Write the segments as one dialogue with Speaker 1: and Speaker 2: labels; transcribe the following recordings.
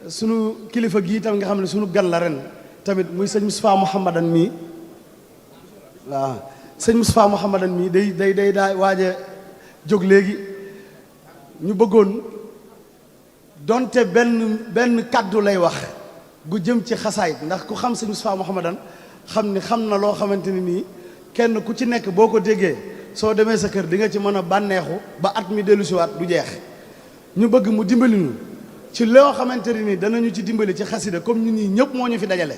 Speaker 1: sunu kilifa gii tam nga xam ne sunu gan la ren tamit muy sëñ Moustapha Mouhamadan mii waaw sëñ Moustapha Mouhamadan mii day daa waaj a jóg léegi ñu bëggoon donte benn kàddu lay wax gu jëm ci xasaayit ndax ku xam sëñ Moustapha Mouhamadan xam ni xam na loo xamante ni nii kenn ku ci nekk boo ko déggee soo demee sa kër di nga ci mën a bànneexu ba at mi dellusiwaat du jeex ñu bëgg mu dimbali ñu ci loo xamante ni nii danañu ci dimbali ci xasida comme ñun ñii ñëpp moo ñu fi dajale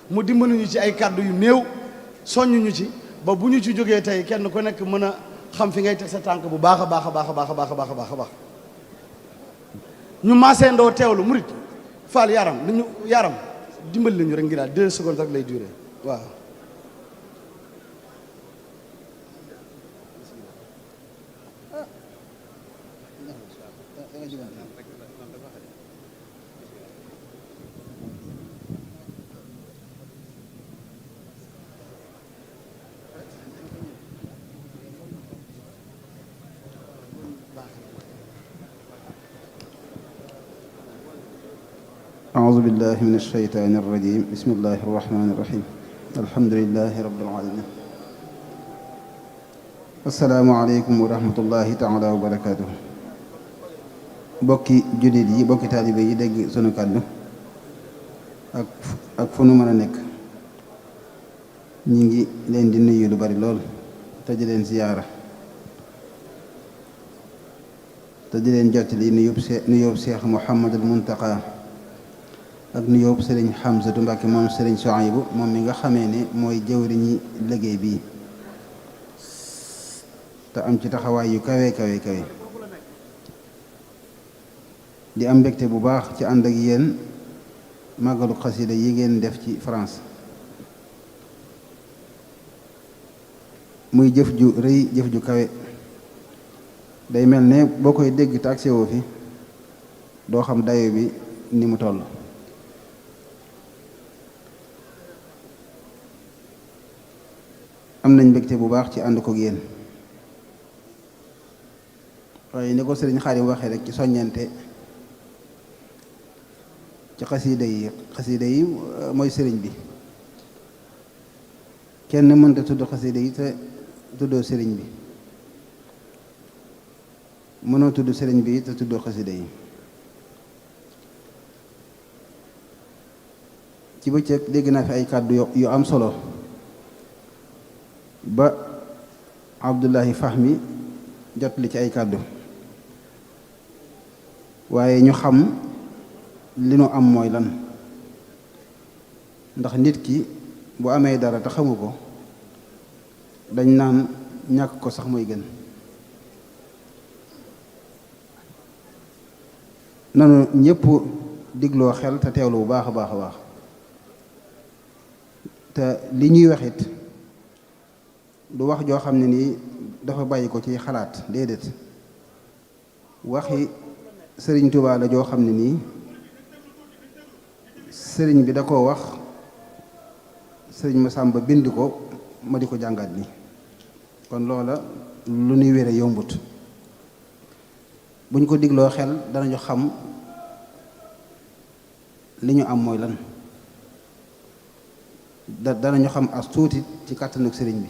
Speaker 1: mu dimbali ñu ci ay kàddu yu néew soññ ñu ci ba bu ñu ci jógee tey kenn ku nekk mën a xam fi ngay teg sa tànk bu baax a baax a baax a baax a baax a baax a baax a baax ñu maaseendoo teewlu murit faal yaram dimbali lañu rek ngi daal 2 secondes rek lay durer waaw
Speaker 2: أعوذ بالله من الشيطان الرجيم بسم الله الرحمن الرحيم الحمد لله رب العالمين السلام عليكم ورحمة الله تعالى وبركاته bokki jullit yi bokki taalibe yi dégg sunu kàddu ak fu nu mën a nekk ñi ngi leen di nuyu lu bari lool te di leen ziyaara te di leen jottali nuyób Seex Muhammadul Muntaqa ak nuyoo sëriñ Hamzatu Mbàkke moom sëriñ Suhaybu moom mi nga xamee ne mooy jëwriñi liggéey bii te am ci taxawaay yu kawe kawe kawe di am mbégte bu baax ci ànd ak yéen màggalu xasida yi ngeen def ci France muy jëf ju rëy jëf ju kawe day mel ne boo koy dégg te agsi woo fi doo xam dayo bi ni mu toll am nañ mbégte bu baax ci ànd ko yéen waaye ni ko sëriñ Xaadim waxee rek ci soññante ci xasida yi mooy sëriñ bi kenn mënta tudd xasida yi te tuddoo sëriñ bi mënoo tudd sëriñ bi te tuddoo xasida yi ci bëccëg dégg naa fi ay kàddu yu am solo ba Abdullahi Fahmi jot li ci ay kàddu waaye ñu xam li nu am mooy lan ndax nit ki bu amee dara te xamu ko dañ naan ñàkk ko sax mooy gën nanu ñépp digloo xel te teewlu bu baax a baax a baax te li ñuy waxit du wax joo xam ne nii dafa bàyyi ko ci xalaat déedéet waxi sëriñ Tuubaa la joo xam ne nii sëriñ bi da koo wax sëriñ Masamba bind ko ma di ko jàngat ni kon loola lu nuy wére yombut buñ ko digloo xel danañu xam li ñu am mooy lan danañu xam as tuuti ci kàttanug sëriñ bi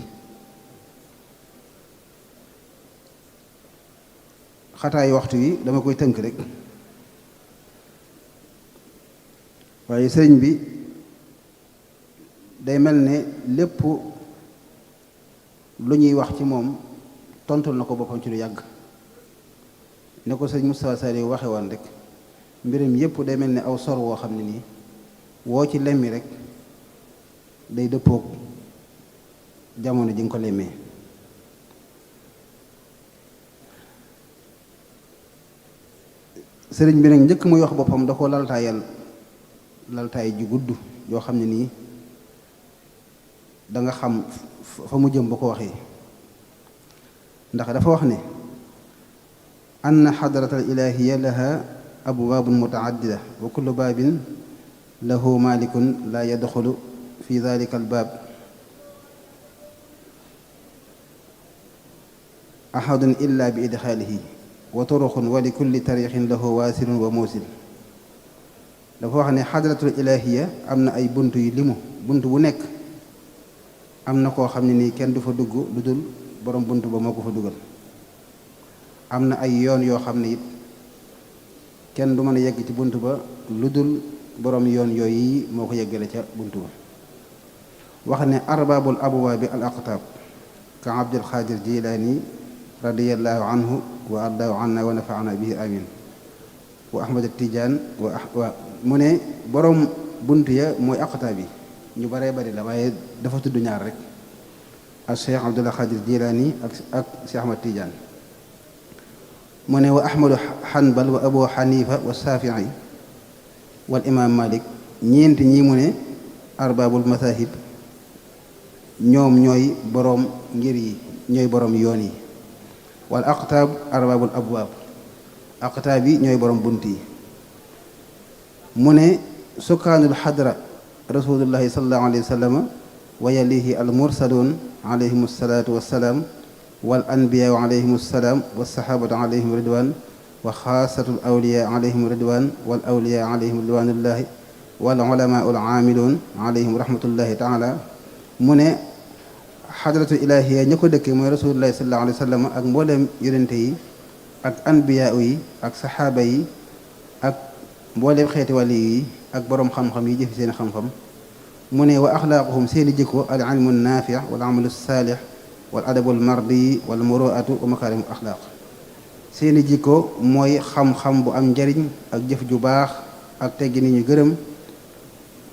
Speaker 2: xataay waxtu yi dama koy tënk rek waaye sëriñ bi day mel ne lépp lu ñuy wax ci moom tontul na ko boppam ci lu yàgg ne ko sëriñ Moustapha Saliou waxe woon rek mbirum yépp day mel ne aw sor woo xam ne nii woo ci lemmi rek day dëppoog jamono ji nga ko lemmee sëriñ bi nag njëkk muy wax boppam da ko laltaay ju gudd yoo xam ne nii danga xam fa mu jëm ba ko waxee ndax dafa wax ne anna xadratal ilahiya laha abwaabun mutaaddida wa kullu baabin lahu malikun la yadxulu fi dalika albaab ahadun illa bi idxaalihi wa turuqun wa li kulli tariqin lahu waasilun wa muusil dafa wax ne xadratul ilahiya am na ay bunt yu limu bunt bu nekk am na koo xam ne nii kenn du fa dugg lu dul borom bunt ba moo ko fa dugal am na ay yoon yoo xam ne it kenn du mën a yegg ci bunt ba lu dul borom yoon yooyu moo ko yeggale ca bunt ba wax ne arbabul abwaabi al aqtaab ka abdul xaadir jilaani radiyallahu anhu wa ardaahu anna wa nafaana bihi amin wa ahmad tijaan wa mu ne borom bunt ya mooy aqtaab yi ñu baree bari la waaye dafa tudd ñaar rek ak cheikh abdul xaadir jilaani ak cheikh ahmad tijaan mu ne wa ahmadu hanbal wa abu xanifa wa shafii wal imam malik ñeenti ñi mu ne arbabul masahib ñoom ñooy boroom ngir yi ñooy boroom yoon yi wal aqtaab arbabul abwaab aqtaab yi ñooy boroom bunt yi mu ne sukkaanul xadra rasulullahi sallallahu alayhi wa sallam wa yalihi al mursaluun alayhim salaatu wassalaam wal anbiyaa alayhim salaam wassaxaabatu alayhim ridwaan wa xaasatul awliyaa alayhim ridwaan wal awliyaa alayhim ridwaanullahi wal ulamaa ul aamiluun alayhim rahmatullahi taala mu ne xadratu ilaahiya ña ko dëkke mooy rasulullahi sallallahu alayhi wa sallam ak mbooleem yonente yi ak anbiyaa yi ak saxaaba yi ak mbooleem xeeti wàlli yi ak boroom xam-xam yi jëfi seen xam-xam mu ne wa axlaaquhum seeni jikko al ilmu naafi wal amalu saalix wal adabul mardi wal muruatu wa makaarimul axlaaq seeni jikko mooy xam-xam bu am njariñ ak jëf ju baax ak teggi ni ñu gërëm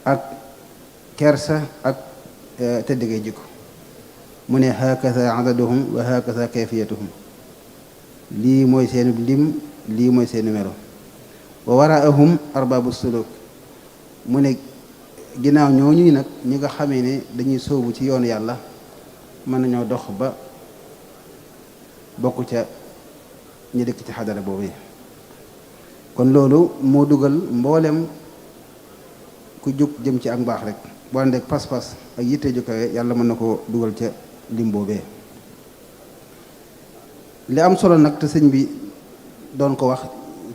Speaker 2: ak kersa ak tëddgay jikko mu ne hakaza adaduhum wa hakaza kayfiyatuhum lii mooy seenu lim lii mooy seenu melo wa waraahum arbabu suluk mu ne ginnaaw ñooñu nag ñi nga xamee ne dañuy sóobu ci yoonu yàlla mën nañoo dox ba bokk ca ñi dëkk ci xadara boobu kon loolu moo dugal mboolem ku jóg jëm ci ak mbaax rek boo ànd ak pas-pas ak yitte ju kawe yàlla mën na ko dugal ca lim boobee li am solo nag te sëñ bi doon ko wax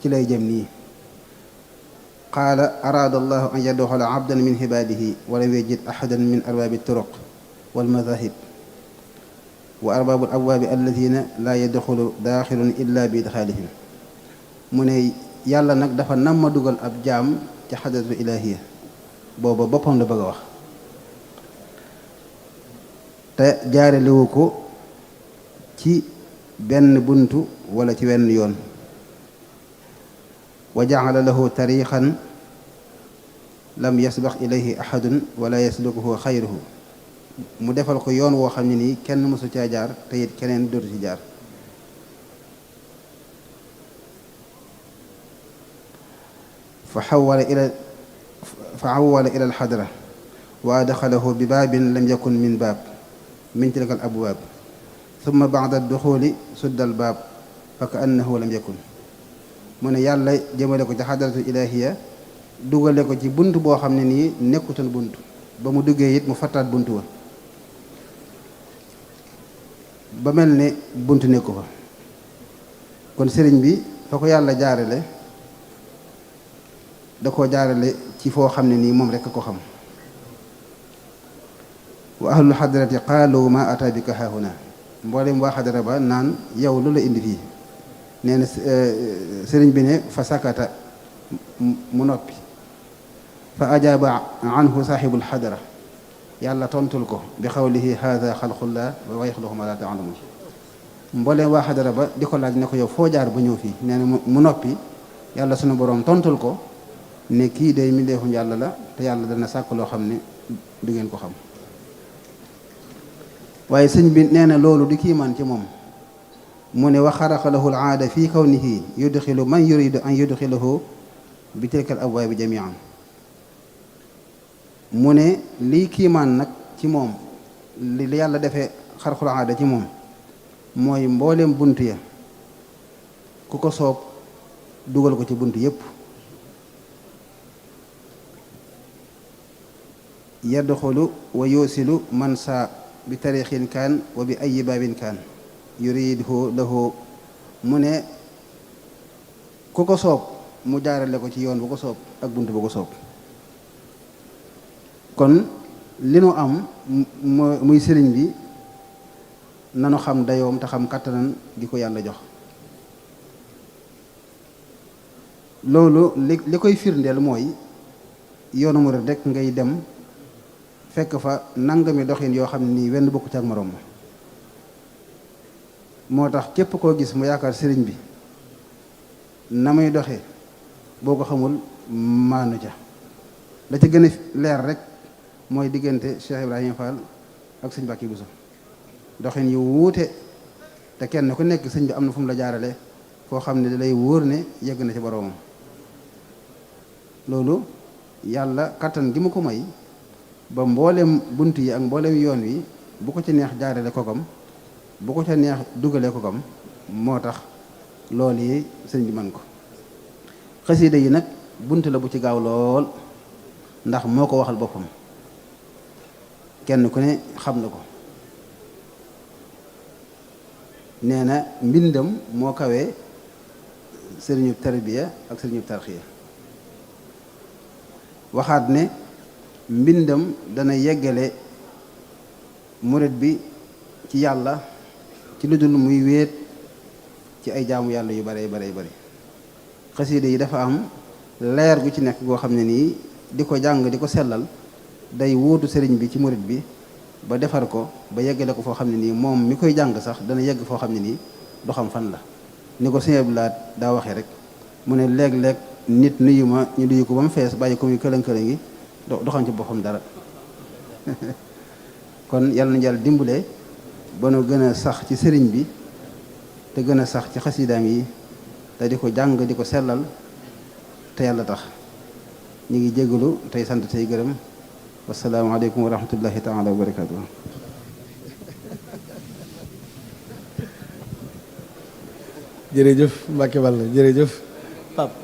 Speaker 2: ci lay jëm nii qaala araada allahu an yadxula abdan min ibaadihi walam yajid ahadan min arbaabi turuq wal madahib wa arbaabu abwaabi alladina laa yadxulu daaxilun illa bi idxaalihim mu ne yàlla nag dafa nam ma dugal ab jaam ci xadratu ilaahiya booba boppam la bëgg a wax te jaarelewu ko ci benn buntu wala ci wenn yoon wa jaxala lahu tariixan lam yasbax ilayhi ahadun wala yaslukuhu xayruhu mu defal ko yoon woo xam ne nii kenn mësu caa jaar te it keneen dootu ci jaar fa xawala ila alxadra wa adxalahu bi baabin lam yakun min baab min tilka al abwaab summa ba'da duxuli sudda al baab fa ka annahu lam yakun mu ne yàlla jëmale ko ci xadratu ilaahiya dugale ko ci bunt boo xam ne nii nekkutoon bunt ba mu duggee it mu fattaat bunt wa ba mel ne bunt nekku fa kon sëriñ bi fa ko yàlla jaarale da koo jaarale ci foo xam ne nii moom rekk ko xam wa ahlul xadrati qaalu ma ata bika haahuna mboolem waa xadara ba naan yow lu la indi fii nee na sëriñ bi ne fa sakata mu noppi fa ajaaba anhu saaxibul xadara yàlla tontul ko bi xawlihi haada xalqullah wa yaxluqu ma la taalamun mbooleem waa xadara ba di ko laaj ne ko yow foo jaar ba ñëw fii nee na mu noppi yàlla sunu boroom tontul ko ne kii day mbindeefum yàlla la te yàlla dana sàkk loo xam ne du ngeen ko xam waaye sëñ bi nee na loolu di kiimaan ci moom mu ne wa xaraqa lahu al aada fi kawnihi yudxilu man yuridu an yudxilahu bi tilka al abwaabi jamian mu ne lii kiimaan nag ci moom li yàlla defee xarqul aada ci moom mooy mbooleem bunt ya ku ko soob dugal ko ci bunt yépp yadxulu wa yusilu man saa bi tarixin kaan wa bi ayi baabin kaan yuridhu lahu mu ne ku ko soob mu jaarale ko ci yoon bu ko soob ak bunt bu ko soob. kon li nu am muy sëriñ bi nanu xam dayoom te xam kàttanan gi ko yàlla jox. loolu li koy firndeel mooy yoonu murid rek ngay dem fekk fa nangami doxin yoo xam ne nii wenn bokku ci ak moroom moo tax képp koo gis mu yaakaar sëriñ bi na muy doxe boo ko xamul maanu ca. la ca gën a leer rek mooy diggante Cheikh Ibrahima Fall ak sëñ Mbàkke Buso doxin yu wuute te kenn ku nekk sëñ bi am na fu mu la jaarale foo xam ne da lay wóor ne yegg na ci boroomam. loolu yàlla kattan gi mu ko may ba mboolem bunt yi ak mboolem yoon wi bu ko ci neex jaarale kokam bu ko ca neex dugale kokam moo tax loolu yi sëñ bi man ko. xasida yi nag bunt la bu ci gaaw lool ndax moo ko waxal boppam kenn ku ne xam na ko. nee na mbindam moo kawee sëriñub tarbiya ak sëriñub tarxiya. waxaat ne mbindam dana yeggale murit bi ci yàlla ci lu dul muy wéet ci ay jaamu yàlla yu bare bare bare. xasida yi dafa am leer gu ci nekk goo xam ne nii di ko jàng di ko sellal day wóotu sëriñ bi ci murit bi ba defar ko ba yeggale ko foo xam ne nii moom mi koy jàng sax dana yegg foo xam ne nii du xam fan la. ni ko Sëñ Abdou Lahad daa waxee rek mu ne léeg-léeg nit nuyu ma ñu nuyu ko ba mu fees bàyyi ko muy këlëng-këlëng yi du xam ci boppam dara. kon yàlla na jàll dimbale ba nu gën a sax ci sëriñ bi te gën a sax ci xasidaam yi te di ko jàng di ko sellal te yàlla tax. ñu ngi jégalu tey sant tey gërëm. wasalaamaaleykum wa rahmatullahi taala wa barakaatu.
Speaker 1: jërëjëf Mbacke Balla jërëjëf Pape.